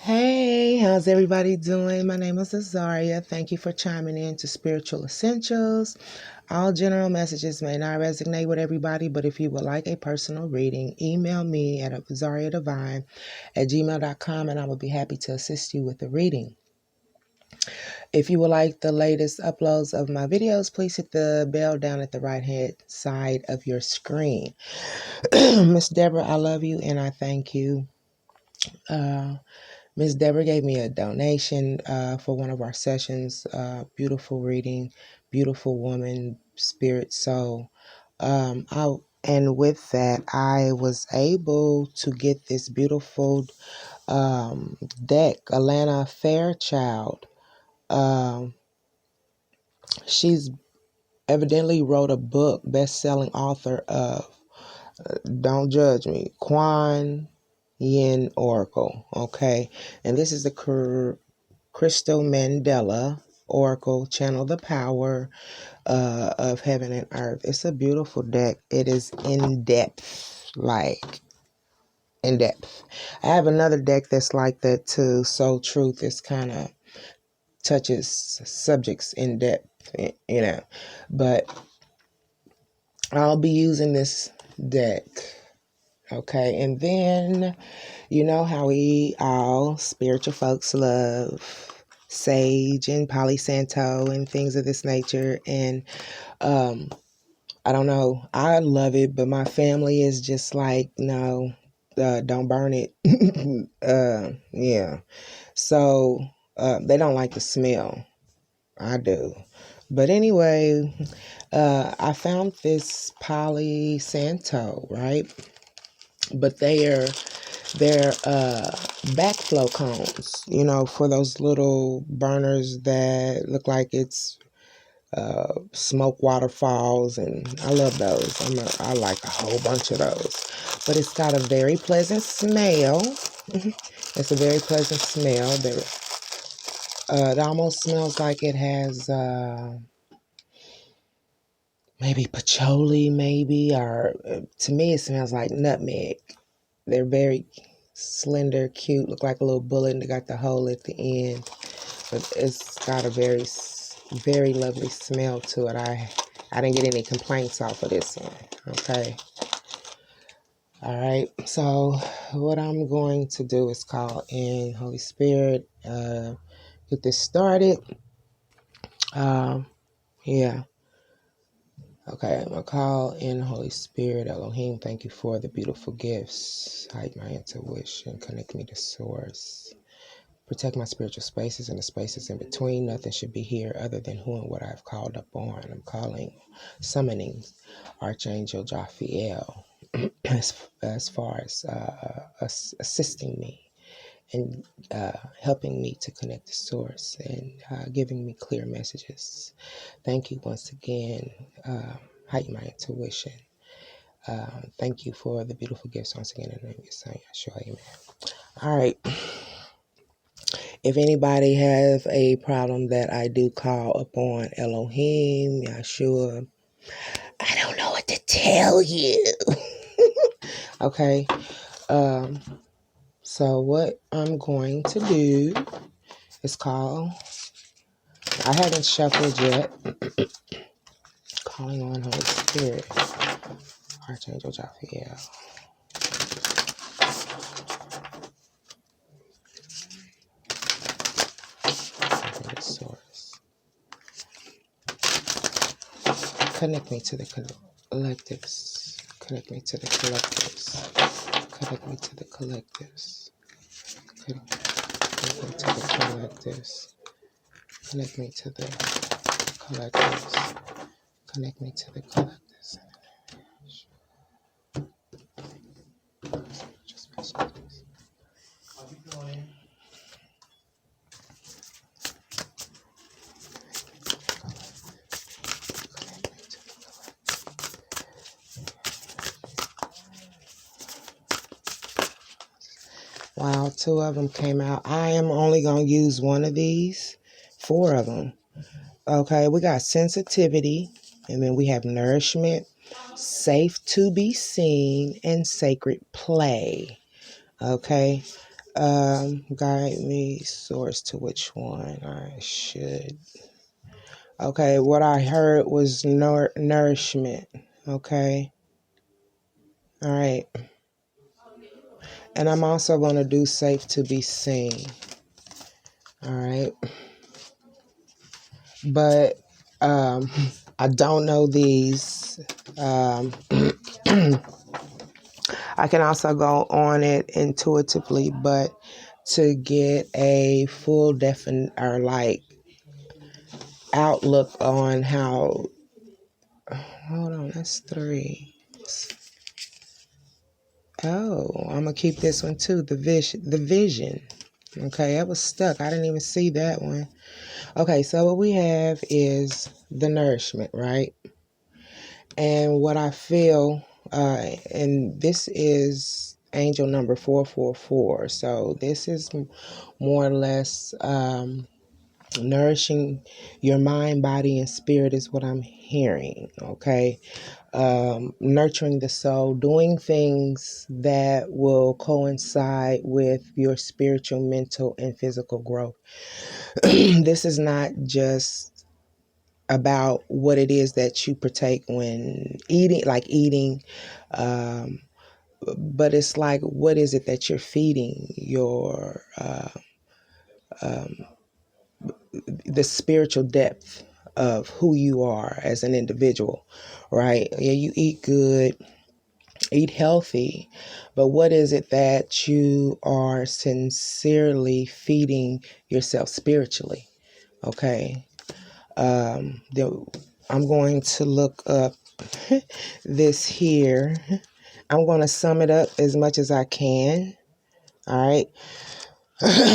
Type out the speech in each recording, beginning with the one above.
Hey, how's everybody doing? My name is Azaria. Thank you for chiming in to Spiritual Essentials. All general messages may not resonate with everybody, but if you would like a personal reading, email me at azariadivine@gmail.com and I will be happy to assist you with the reading. If you would like the latest uploads of my videos, please hit the bell down at the right-hand side of your screen. Miss Deborah, I love you and I thank you. Miss Deborah gave me a donation for one of our sessions. Beautiful reading, beautiful woman, spirit, soul. And with that, I was able to get this beautiful deck, Alana Fairchild. Um, she's evidently wrote a book, best-selling author of Don't Judge Me, Kuan Yin Oracle. Okay, and this is the Crystal Mandela Oracle, Channel the Power of Heaven and Earth. It's a beautiful deck. It is in depth, like in depth. I have another deck that's like that too. Soul Truth is kind of touches subjects in depth, you know. But I'll be using this deck. Okay, and then you know how we all spiritual folks love sage and Palo Santo and things of this nature. And um, I don't know, I love it, but my family is just like, no, don't burn it. Yeah. So they don't like the smell. I do. But anyway, I found this Palo Santo, right? But they're backflow cones, you know, for those little burners that look like it's smoke waterfalls, and I love those. I like a whole bunch of those. But it's got a very pleasant smell. It's a very pleasant smell. It almost smells like it has maybe patchouli, maybe, or to me it smells like nutmeg. They're very slender, cute, look like a little bullet, and they got the hole at the end. But it's got a very lovely smell to it. I didn't get any complaints off of this one. Okay. All right. So what I'm going to do is call in Holy Spirit, get this started. Yeah. Okay, I'm going to call in Holy Spirit. Elohim, thank you for the beautiful gifts. Hide my intuition. Connect me to Source. Protect my spiritual spaces and the spaces in between. Nothing should be here other than who and what I've called upon. I'm summoning Archangel Jophiel as far as assisting me and helping me to connect to Source and giving me clear messages. Thank you once again. Heighten my intuition. Thank you for the beautiful gifts once again in the name of your son, Yeshua. Amen. All right. If anybody has a problem that I do call upon Elohim, Yeshua, I don't know what to tell you. Okay. So what I'm going to do is I haven't shuffled yet. Calling on Holy Spirit, Archangel Jophiel. Source. Connect me to the collectives. Connect me to the collectives. Connect me to the collectives. Connect me to the collectives. Connect me to the collectives. Connect me to the collectives. Wow, 2 of them came out. I am only going to use one of these. 4 of them. Okay, we got sensitivity, and then we have nourishment, safe to be seen, and sacred play. Okay, Guide me, source to which one I should. Okay, what I heard was nourishment. Okay, all right. And I'm also going to do safe to be seen. All right. But I don't know these. I can also go on it intuitively, but to get a full or like outlook on how. Hold on, that's 3. Oh, I'm gonna keep this one too. The vision. The vision. Okay, I was stuck. I didn't even see that one. Okay, so what we have is the nourishment, right? And what I feel, and this is angel number 444. So this is more or less nourishing your mind, body, and spirit is what I'm hearing. Okay. Nurturing the soul, doing things that will coincide with your spiritual, mental, and physical growth. This is not just about what it is that you partake when eating, like eating, um, but it's like, what is it that you're feeding your, um, the spiritual depth of who you are as an individual, right? Yeah, you eat good, eat healthy, but what is it that you are sincerely feeding yourself spiritually? Okay. Um, the, I'm going to look up this here. I'm going to sum it up as much as I can. All right.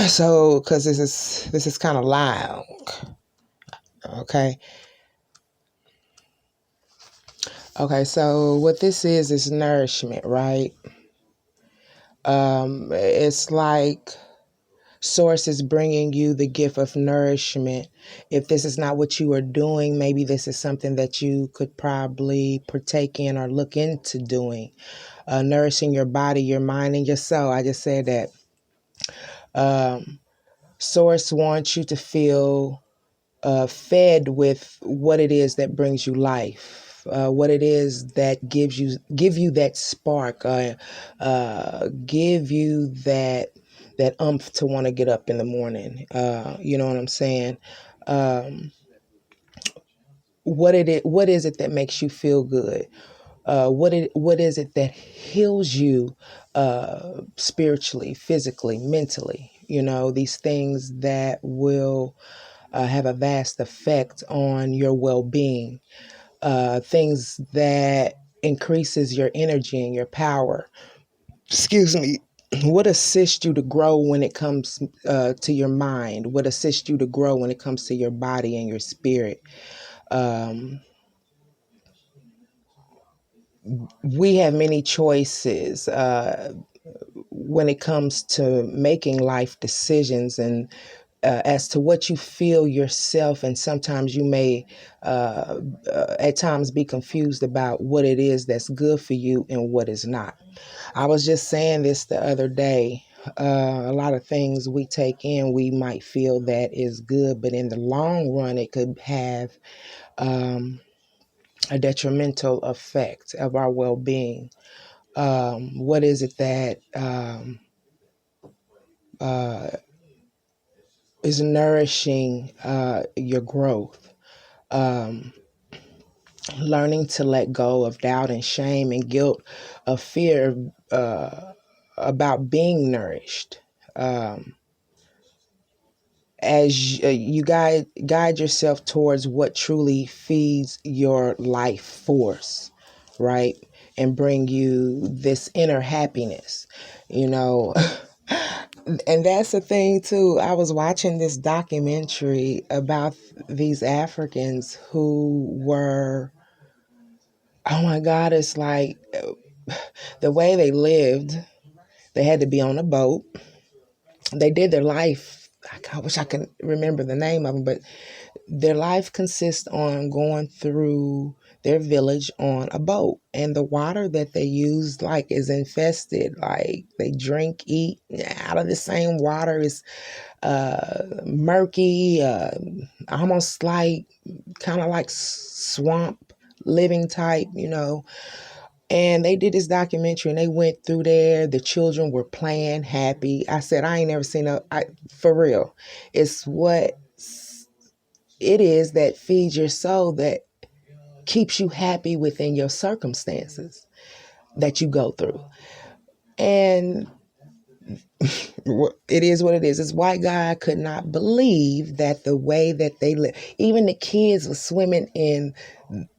So, because this is kind of loud. Okay. Okay. So what this is nourishment, right? It's like source is bringing you the gift of nourishment. If this is not what you are doing, maybe this is something that you could probably partake in or look into doing. Nourishing your body, your mind, and your soul. I just said that. Source wants you to feel fed with what it is that brings you life, what it is that give you that spark, give you that umph to want to get up in the morning. You know what I'm saying? Um, what is it that makes you feel good? What is it that heals you spiritually, physically, mentally? You know, these things that will have a vast effect on your well-being, things that increases your energy and your power. Excuse me. What assists you to grow when it comes to your mind? What assists you to grow when it comes to your body and your spirit? Um, we have many choices when it comes to making life decisions, and as to what you feel yourself, and sometimes you may at times be confused about what it is that's good for you and what is not. I was just saying this the other day. A lot of things we take in, we might feel that is good, but in the long run, it could have a detrimental effect of our well-being. What is it that uh, is nourishing your growth? Um, Learning to let go of doubt and shame and guilt, of fear about being nourished. Um, as you guide yourself towards what truly feeds your life force, right? And bring you this inner happiness, you know. And that's the thing too. I was watching this documentary about these Africans who were, oh my God, it's like the way they lived. They had to be on a boat. They did their life. I wish I could remember the name of them, but their life consists on going through their village on a boat, and the water that they use like is infested. Like they drink, eat out of the same water. Is murky, almost like kind of like swamp living type, And they did this documentary and they went through there. The children were playing happy. I said, I ain't never seen for real. It's what it is that feeds your soul, that keeps you happy within your circumstances that you go through. And it is what it is. This white guy could not believe that the way that they live, even the kids were swimming in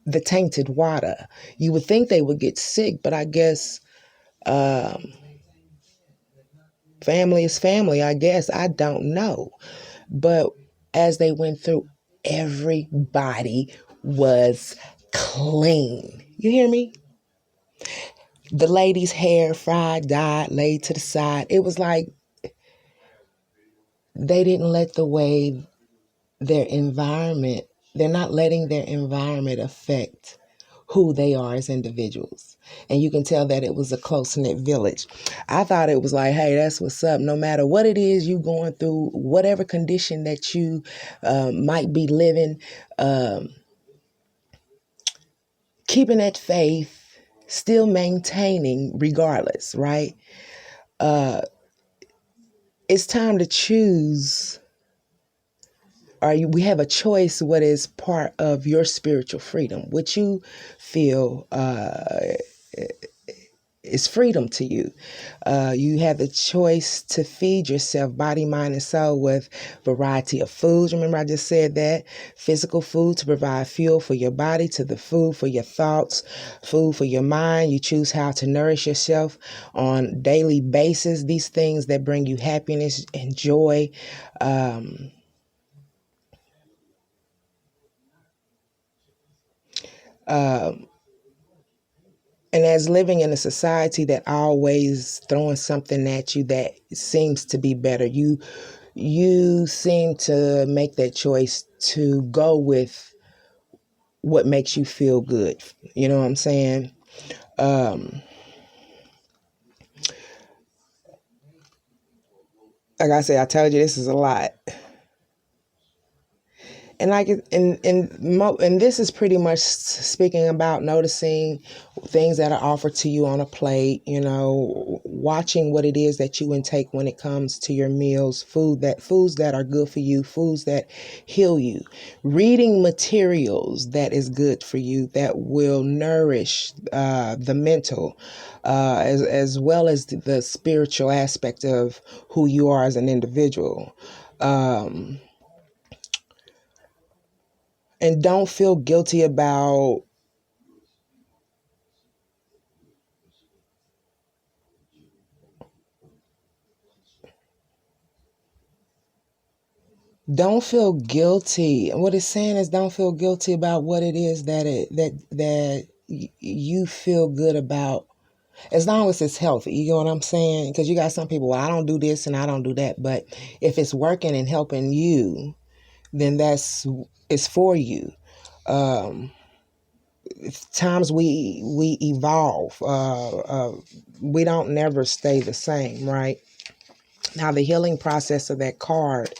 the tainted water. You would think they would get sick, but I guess family is family, I guess. I don't know. But as they went through, everybody was clean. You hear me? The lady's hair fried, dyed, laid to the side. It was like they didn't let the way their environment, they're not letting their environment affect who they are as individuals. And you can tell that it was a close-knit village. I thought it was like, hey, that's what's up. No matter what it is you going through, whatever condition that you might be living, keeping that faith, still maintaining regardless, right? It's time to choose. We have a choice what is part of your spiritual freedom, what you feel is freedom to you. You have the choice to feed yourself, body, mind, and soul, with variety of foods. Remember, I just said that. Physical food to provide fuel for your body, to the food for your thoughts, food for your mind. You choose how to nourish yourself on a daily basis. These things that bring you happiness and joy. And as living in a society that always throwing something at you that seems to be better, you seem to make that choice to go with what makes you feel good. You know what I'm saying? Like I said, I told you this is a lot. And like and this is pretty much speaking about noticing things that are offered to you on a plate, watching what it is that you intake when it comes to your meals, foods that are good for you, foods that heal you, reading materials that is good for you, that will nourish the mental, as well as the spiritual aspect of who you are as an individual. And don't feel guilty about don't feel guilty. What it's saying is don't feel guilty about what it is that you feel good about, as long as it's healthy. You know what I'm saying? Because you got some people, well, I don't do this and I don't do that, but if it's working and helping you, then it's for you. Times we evolve. We don't never stay the same, right? Now, the healing process of that card,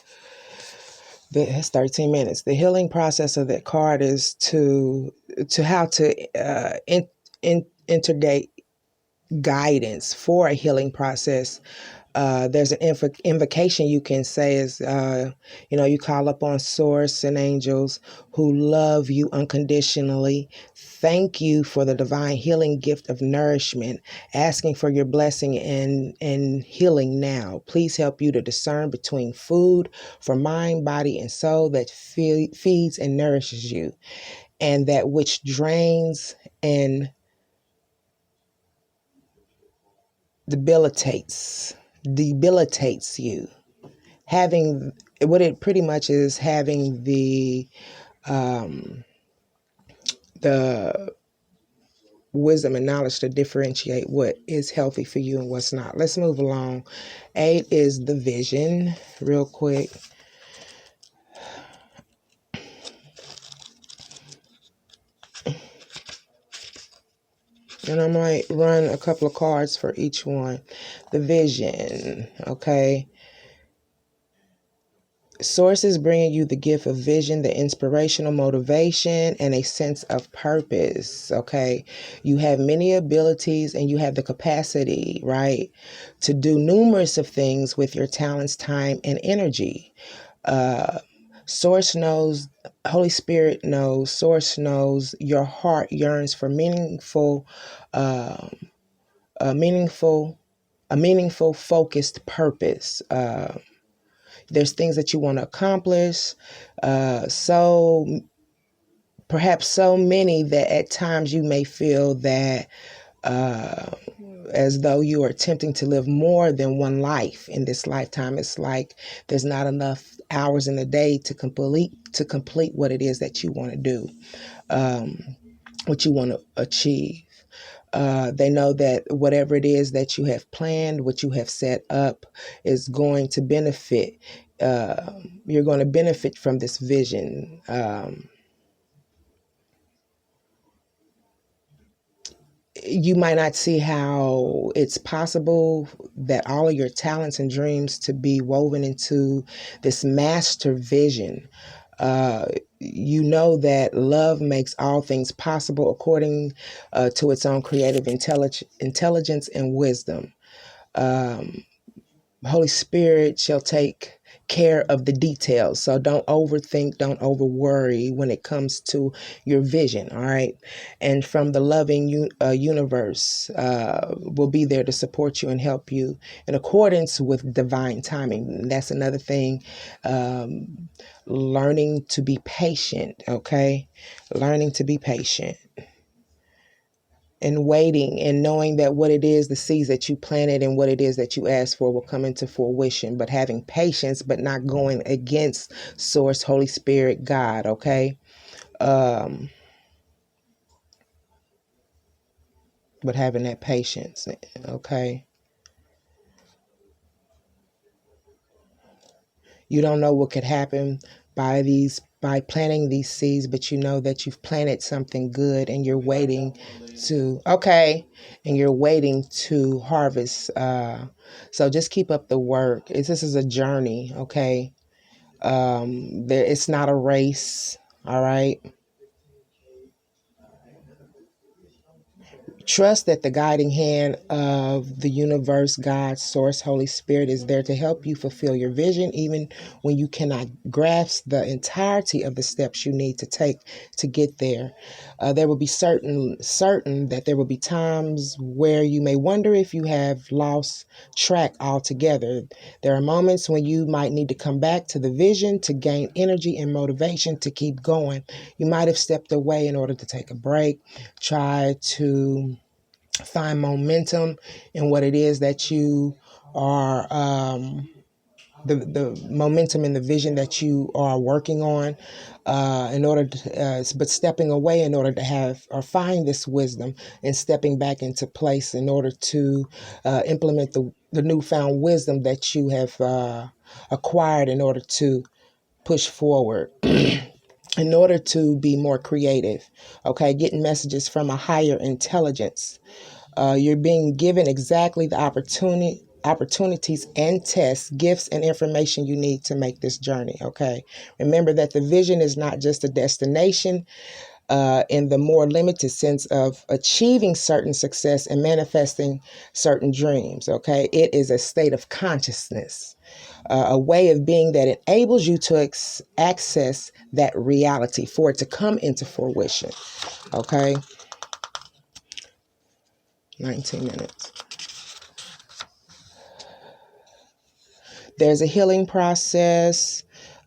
that's 13 minutes. The healing process of that card is to how to integrate guidance for a healing process. There's an invocation you can say is, you call upon source and angels who love you unconditionally. Thank you for the divine healing gift of nourishment, asking for your blessing and healing now. Please help you to discern between food for mind, body, and soul that feeds and nourishes you, and that which drains and debilitates you. Having what it pretty much is, having the wisdom and knowledge to differentiate what is healthy for you and what's not. Let's move along. 8 is the vision. Real quick. And I might run a couple of cards for each one. The vision, okay? Source is bringing you the gift of vision, the inspirational motivation, and a sense of purpose, okay? You have many abilities and you have the capacity, right, to do numerous of things with your talents, time, and energy. Source knows, Holy Spirit knows, Source knows your heart yearns for a meaningful, focused purpose. There's things that you want to accomplish. So perhaps so many that at times you may feel that uh, as though you are attempting to live more than one life in this lifetime. It's like there's not enough hours in the day to complete what it is that you want to do, what you want to achieve. They know that whatever it is that you have planned, what you have set up, is going to benefit. You're going to benefit from this vision. You might not see how it's possible that all of your talents and dreams to be woven into this master vision. You know that love makes all things possible according to its own creative intelligence and wisdom. Um, Holy Spirit shall take care of the details. So don't overthink, don't over worry when it comes to your vision. All right. And from the loving universe will be there to support you and help you in accordance with divine timing. That's another thing. Learning to be patient. Okay. Learning to be patient and waiting and knowing that what it is, the seeds that you planted and what it is that you asked for will come into fruition, but having patience, but not going against Source, Holy Spirit, God, okay? Um, but having that patience, okay? You don't know what could happen by planting these seeds, but you know that you've planted something good and you're waiting to and you're waiting to harvest. So just keep up the work. This is a journey, okay? It's not a race, all right? Trust that the guiding hand of the universe, God, Source, Holy Spirit is there to help you fulfill your vision, even when you cannot grasp the entirety of the steps you need to take to get there. There will be certain that there will be times where you may wonder if you have lost track altogether. There are moments when you might need to come back to the vision to gain energy and motivation to keep going. You might have stepped away in order to take a break, try to find momentum in what it is that you are the momentum and the vision that you are working on in order to but stepping away in order to have or find this wisdom and stepping back into place in order to implement the newfound wisdom that you have acquired in order to push forward in order to be more creative, okay, getting messages from a higher intelligence. You're being given exactly the opportunities and tests, gifts, and information you need to make this journey. Okay. Remember that the vision is not just a destination in the more limited sense of achieving certain success and manifesting certain dreams. Okay. It is a state of consciousness, a way of being that enables you to access that reality for it to come into fruition. Okay. 19 minutes. There's a healing process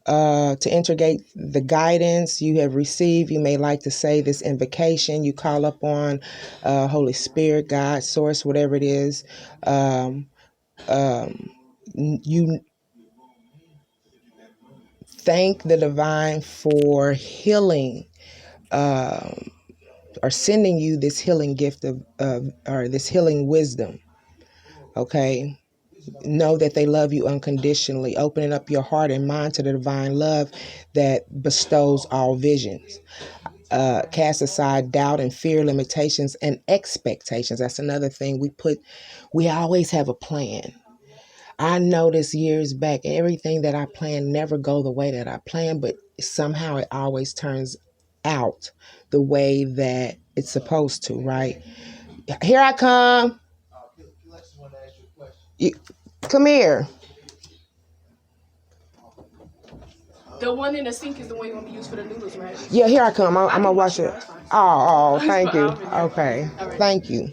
to integrate the guidance you have received. You may like to say this invocation. You call upon Holy Spirit, God, Source, whatever it is. You thank the divine for healing or sending you this healing gift or this healing wisdom. Okay. Know that they love you unconditionally, opening up your heart and mind to the divine love that bestows all visions. cast aside doubt and fear, limitations, and expectations. That's another thing we always have a plan. I noticed years back, everything that I plan never go the way that I plan, but somehow it always turns out the way that it's supposed to, right? Here I come. You, come here. The one in the sink is the one you want to use for the noodles, right? Yeah, here I come. I'm gonna wash it. Oh, thank you. I'll be there. Okay, All right. thank you.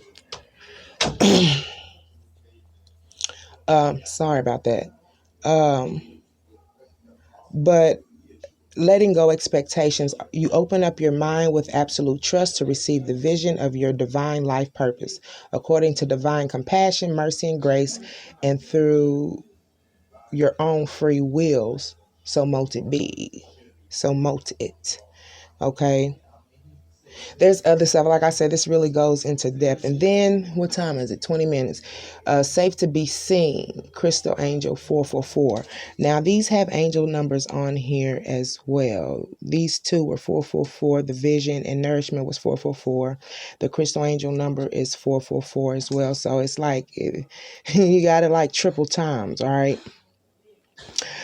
Sorry about that. Um, but letting go expectations, you open up your mind with absolute trust to receive the vision of your divine life purpose, according to divine compassion, mercy, and grace, and through your own free wills. So mote it be. So mote it. Okay. There's other stuff. Like I said, this really goes into depth. And then, what time is it? 20 minutes. Safe to be seen. Crystal Angel 444. Now, these have angel numbers on here as well. These two were 444. The vision and nourishment was 444. The Crystal Angel number is 444 as well. So it's like you got it like triple times. All right.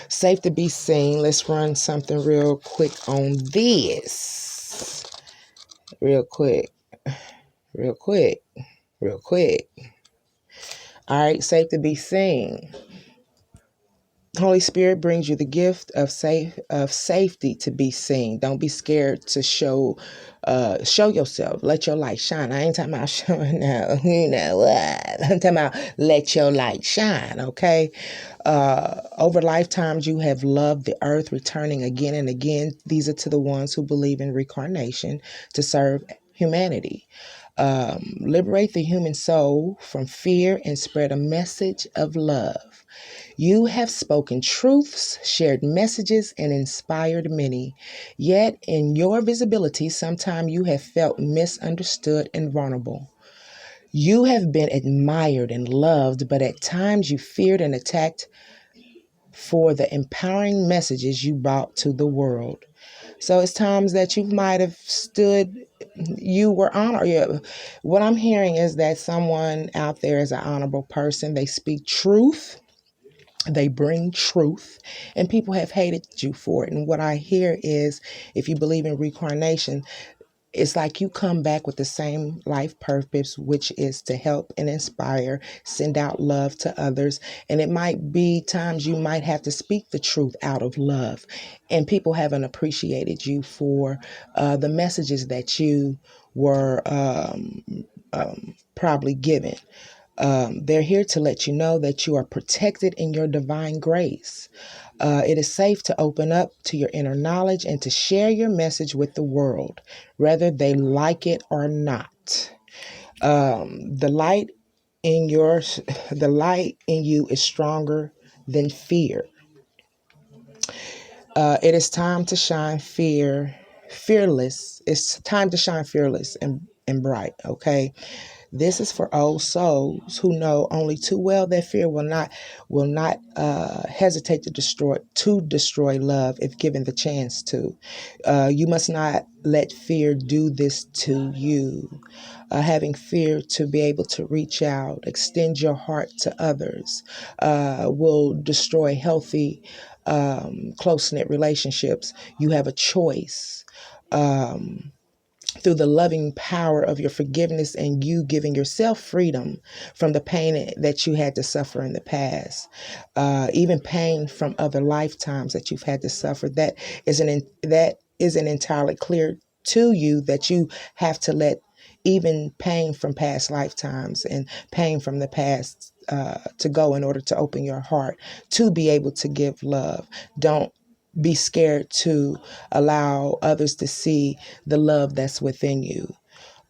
Safe to be seen. Let's run something real quick on this. Real quick. Real quick. Real quick. All right, safe to be seen. Holy Spirit brings you the gift of safety to be seen. Don't be scared to show yourself. Let your light shine. I ain't talking about showing out. You know what? I'm talking about let your light shine. Okay. Over lifetimes, you have loved the earth, returning again and again. These are to the ones who believe in reincarnation to serve humanity. Liberate the human soul from fear and spread a message of love. You have spoken truths, shared messages, and inspired many. Yet, in your visibility, sometimes you have felt misunderstood and vulnerable. You have been admired and loved, but at times you feared and attacked for the empowering messages you brought to the world. So it's times that you might have you were honored. Yeah. What I'm hearing is that someone out there is an honorable person. They speak truth. They bring truth, and people have hated you for it. And what I hear is, if you believe in reincarnation, it's like you come back with the same life purpose, which is to help and inspire, send out love to others. And it might be times you might have to speak the truth out of love. And people haven't appreciated you for the messages that you were probably given. They're here to let you know that you are protected in your divine grace. It is safe to open up to your inner knowledge and to share your message with the world, whether they like it or not. The light in the light in you is stronger than fear. It is time to shine fearless. It's time to shine fearless and bright. Okay. This is for old souls who know only too well that fear will not hesitate to destroy love if given the chance to. You must not let fear do this to you. Having fear to be able to reach out, extend your heart to others, will destroy healthy, close knit relationships. You have a choice. Through the loving power of your forgiveness and you giving yourself freedom from the pain that you had to suffer in the past, even pain from other lifetimes that you've had to suffer, that isn't entirely clear to you, that you have to let even pain from past lifetimes and pain from the past to go in order to open your heart to be able to give love. Don't be scared to allow others to see the love that's within you.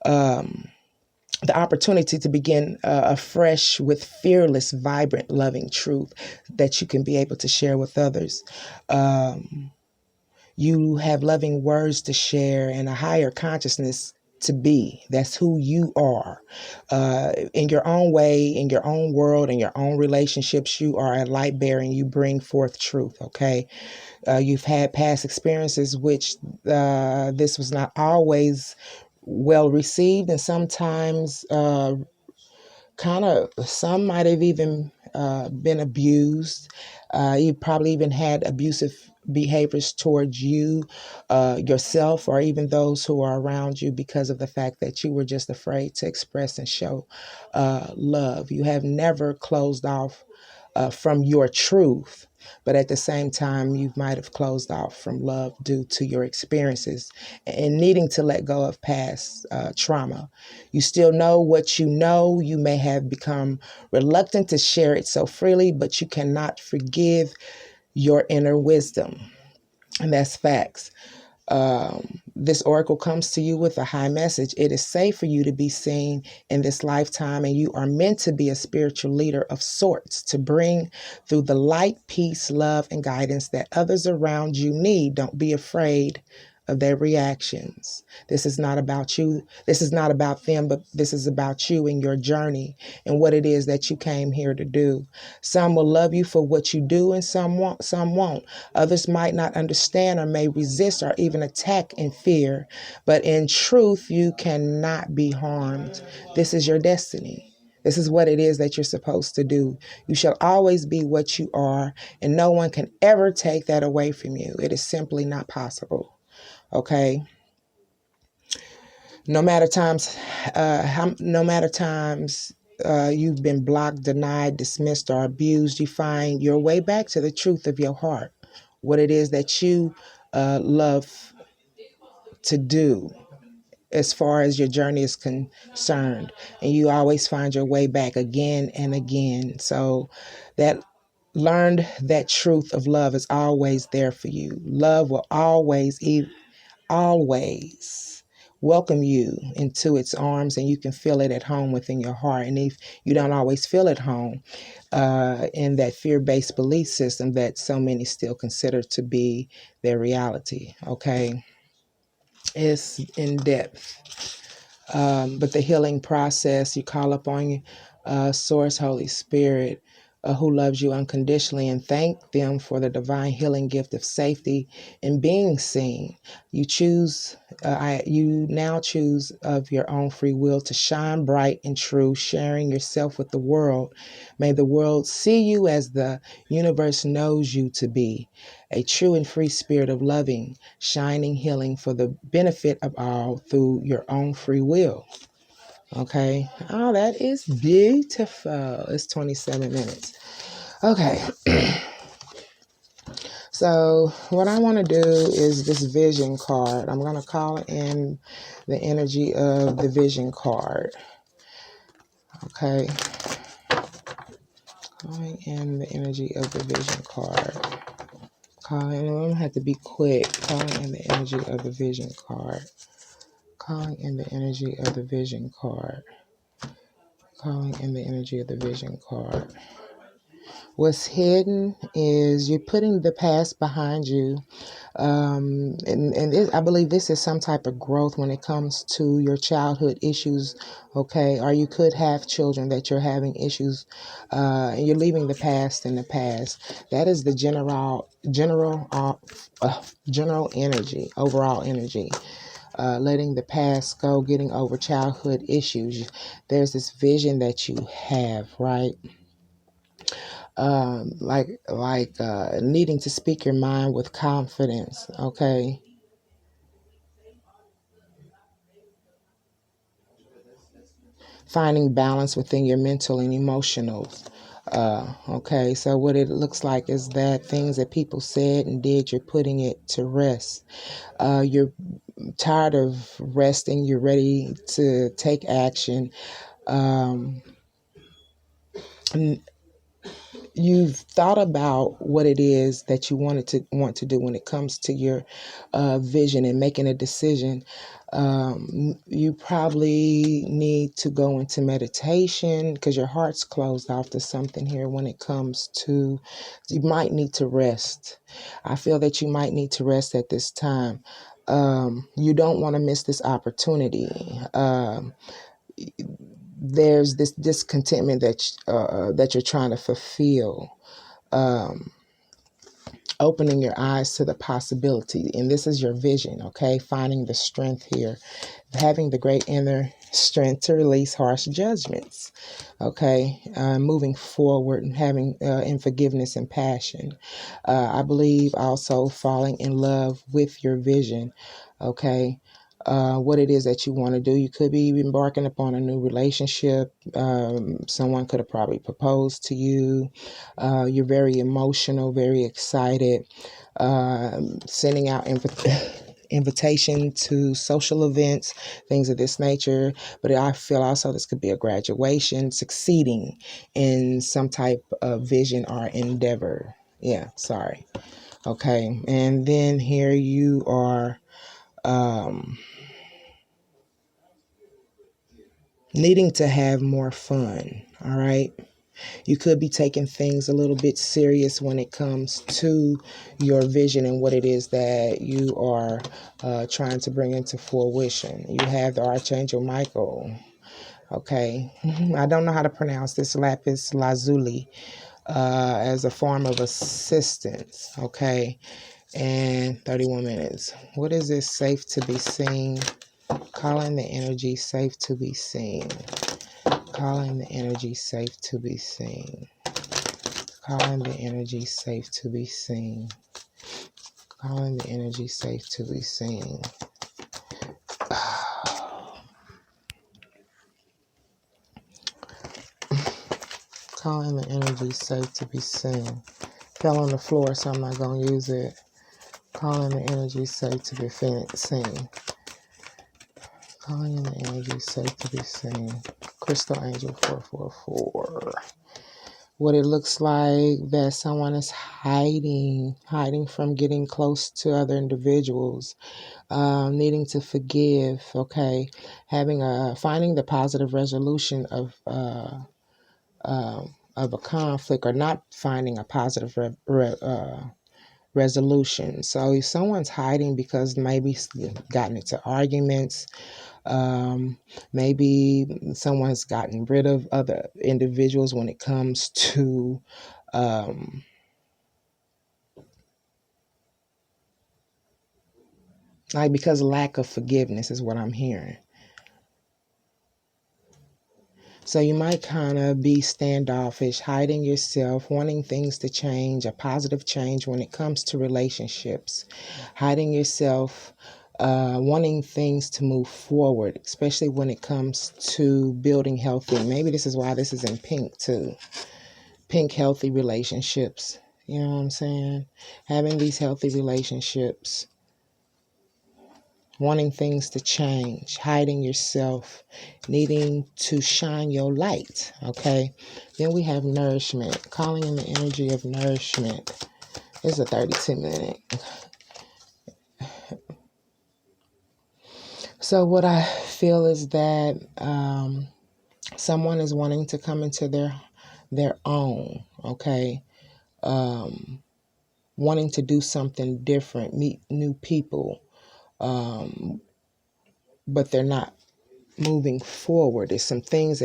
The opportunity to begin afresh with fearless, vibrant, loving truth that you can be able to share with others. You have loving words to share and a higher consciousness to be. That's who you are. In your own way, in your own world, in your own relationships, you are a light bearer and you bring forth truth, okay? You've had past experiences which this was not always well received, and sometimes kind of some might have even been abused. You probably even had abusive behaviors towards you, yourself, or even those who are around you because of the fact that you were just afraid to express and show love. You have never closed off from your truth, but at the same time, you might have closed off from love due to your experiences and needing to let go of past trauma. You still know what you know. You may have become reluctant to share it so freely, but you cannot forgive your inner wisdom. And that's facts. This oracle comes to you with a high message. It is safe for you to be seen in this lifetime, and you are meant to be a spiritual leader of sorts to bring through the light, peace, love, and guidance that others around you need. Don't be afraid of their reactions. This is not about you. This is not about them, but this is about you and your journey and what it is that you came here to do. Some will love you for what you do and some won't. Others might not understand or may resist or even attack in fear. But in truth, you cannot be harmed. This is your destiny. This is what it is that you're supposed to do. You shall always be what you are, and no one can ever take that away from you. It is simply not possible. Okay. No matter times you've been blocked, denied, dismissed, or abused, you find your way back to the truth of your heart, what it is that you love to do as far as your journey is concerned, and you always find your way back again and again. So that learned that truth of love is always there for you. Love will always welcome you into its arms, and you can feel it at home within your heart. And if you don't always feel at home in that fear-based belief system that so many still consider to be their reality, okay, it's in depth. But the healing process, you call upon Source Holy Spirit, who loves you unconditionally, and thank them for the divine healing gift of safety and being seen. You now choose of your own free will to shine bright and true, sharing yourself with the world. May the world see you as the universe knows you to be, a true and free spirit of loving, shining, healing for the benefit of all through your own free will. Okay. Oh, that is beautiful. It's 27 minutes. Okay. So what I want to do is this vision card. I'm going to call in the energy of the vision card. Okay. Calling in the energy of the vision card. Calling, I'm going to have to be quick. Calling in the energy of the vision card. Calling in the energy of the vision card. Calling in the energy of the vision card. What's hidden is you're putting the past behind you. I believe this is some type of growth when it comes to your childhood issues, okay? Or you could have children that you're having issues, and you're leaving the past in the past. That is the general energy, overall energy. Letting the past go, getting over childhood issues. There's this vision that you have, right? Needing to speak your mind with confidence, okay? Finding balance within your mental and emotional. Okay, so what it looks like is that things that people said and did, you're putting it to rest. You're tired of resting. You're ready to take action. You've thought about what it is that you want to do when it comes to your vision and making a decision. You probably need to go into meditation because your heart's closed off to something here when it comes to, you might need to rest. I feel that you might need to rest at this time. You don't want to miss this opportunity. There's this discontentment that you're trying to fulfill. Opening your eyes to the possibility, and this is your vision. Okay, finding the strength here, having the great inner strength to release harsh judgments. Okay, moving forward and having in forgiveness and passion. I believe also falling in love with your vision. Okay. What it is that you want to do. You could be embarking upon a new relationship. Someone could have probably proposed to you. You're very emotional, very excited. Sending out invitation to social events, things of this nature. But I feel also this could be a graduation, succeeding in some type of vision or endeavor. Yeah, sorry. Okay, and then here you are needing to have more fun. All right. You could be taking things a little bit serious when it comes to your vision and what it is that you are trying to bring into fruition. You have the Archangel Michael. Okay. I don't know how to pronounce this, lapis lazuli, as a form of assistance. Okay. And 31 minutes. What is this? Safe to be seen. Calling the energy safe to be seen. Calling the energy safe to be seen. Calling the energy safe to be seen. Calling the energy safe to be seen. Calling the energy safe to be seen. Fell on the floor, so I'm not going to use it. Calling the energy safe to be seen. Calling the energy safe to be seen. Crystal Angel 444. What it looks like that someone is hiding from getting close to other individuals, needing to forgive. Okay, finding the positive resolution of a conflict, or not finding a positive resolution. So if someone's hiding because maybe gotten into arguments. Maybe someone's gotten rid of other individuals when it comes to like, because lack of forgiveness is what I'm hearing. So you might kind of be standoffish, hiding yourself, wanting things to change, a positive change when it comes to relationships, hiding yourself, wanting things to move forward, especially when it comes to building healthy. Maybe this is why this is in pink too. Pink, healthy relationships. You know what I'm saying? Having these healthy relationships, wanting things to change, hiding yourself, needing to shine your light. Okay. Then we have nourishment, calling in the energy of nourishment. It's a 32-minute. So what I feel is that someone is wanting to come into their own. Okay. Wanting to do something different, meet new people, but they're not moving forward. There's some things